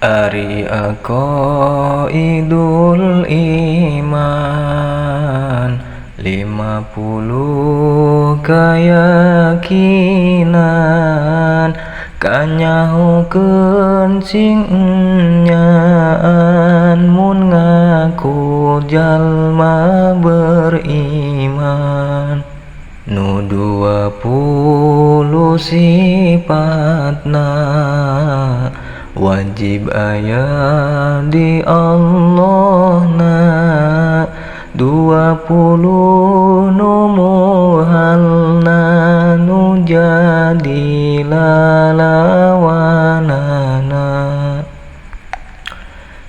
Ari aqaidul iman 50 keyakinan kanyahukeun sing enyaan mun ngaku jalma beriman nu 20 sifatna wajib aya di Allahna 20 nu muhalna nu jadi lalawanana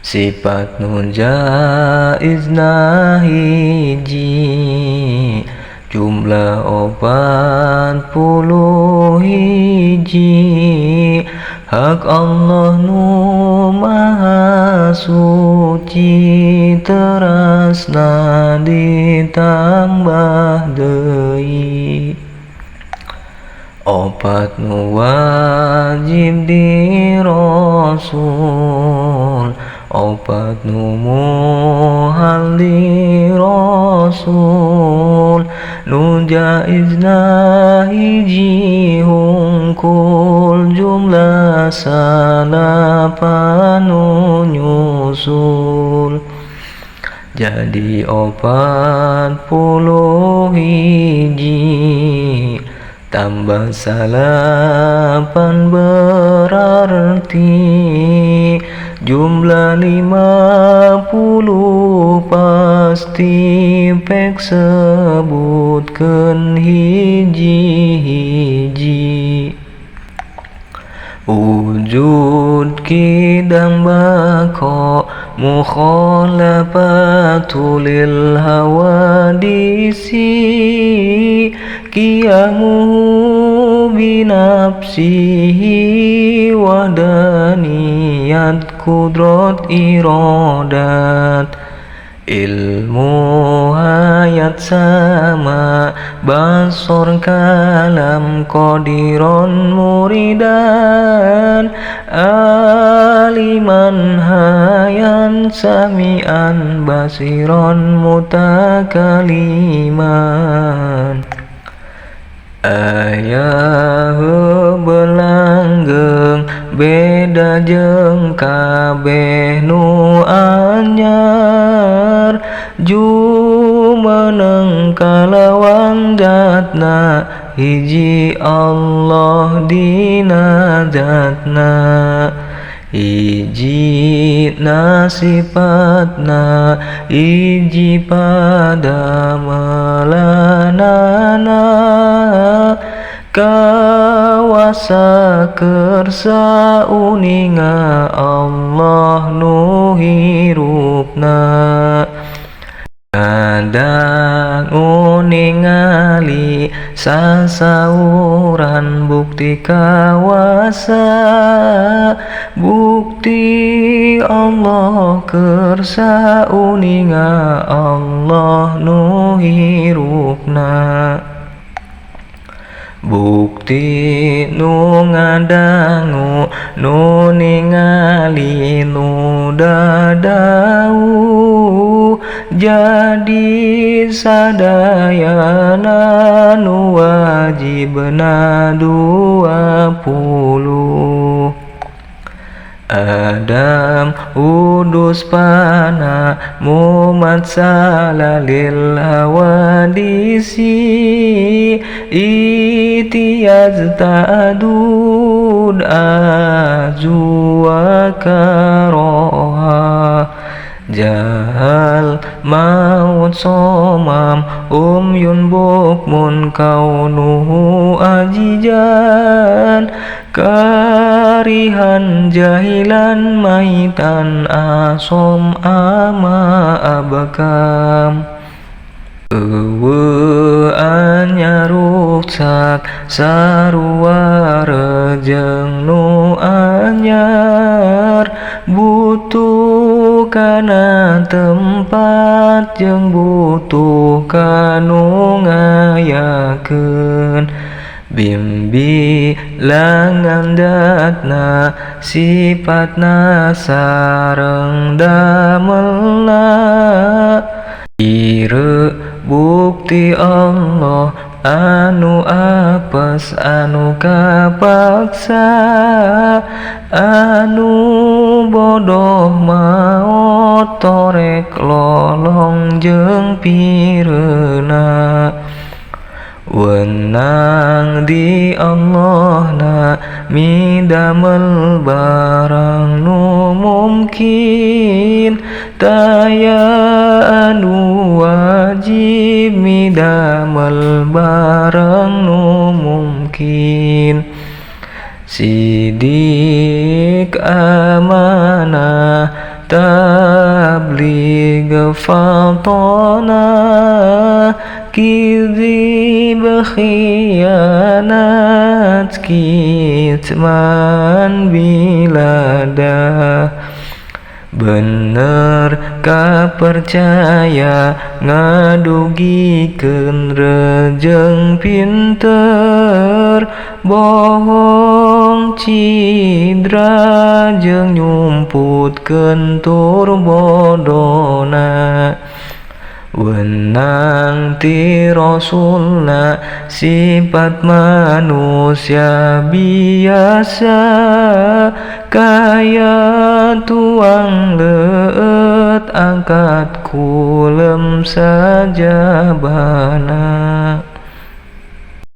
sifat nu jaizna hiji jumlah 40 hiji hak Allah nu maha suci terasna ditambah deui opat nu wajib di Rasul opat nu muhal di Rasul nu jaizna hiji hungkul jumlah salapan nu nyusul jadi 40 hiji tambah salapan berarti jumlah 50 pasti pek sebutkeun hiji-hiji wujud kidang bako mukhalafatul hawadisi qiyamuhu binafsihi wadaniyat kudrat iradat ilmu hayat sama basor kalam qadiron muridan aliman hayan samian basiron mutakaliman ayah belanggeng beda jeung kabeh nu anyar jumeneng kalawang zatna hiji Allah dina zatna hiji na sifatna hiji pada melanana kawasa kersa uninga Allah nu hirupna kadang uningali sasauran bukti kawasa bukti Allah kersa uninga Allah nu hirupna bukti nu ngadangu nu ningali nu dadau jadi sadayana nu wajibna 20 Adam udus pana mumat salalil hawadisi itiyaz ta'dud azwa karoha jahal maut somam yun bukmun kaunuhu ajijan karihan jahilan maitan asom ama abakam anya ruksak sarua rejeng nu anyar butuh kana tempat jeung butuh kanu ngayakeun Bimbilangan datna sifatna sareng damelna ieu bukti Allah anu apes anu kapaksa anu bodoh maot torek lolong jeung pireuna wenang di Allahna midamel barang nu mungkin taya anu wajib midamel barang nu mungkin sidik amanah tabligh fatona kizib khianat kitman bilada bener kapercaya ngadugikeun rejeng pinter bohong cidra jeung nyumputkeun tur bodona wenang ti Rasulna sifat manusia biasa kaya tuang leut angkat kulem sajabana.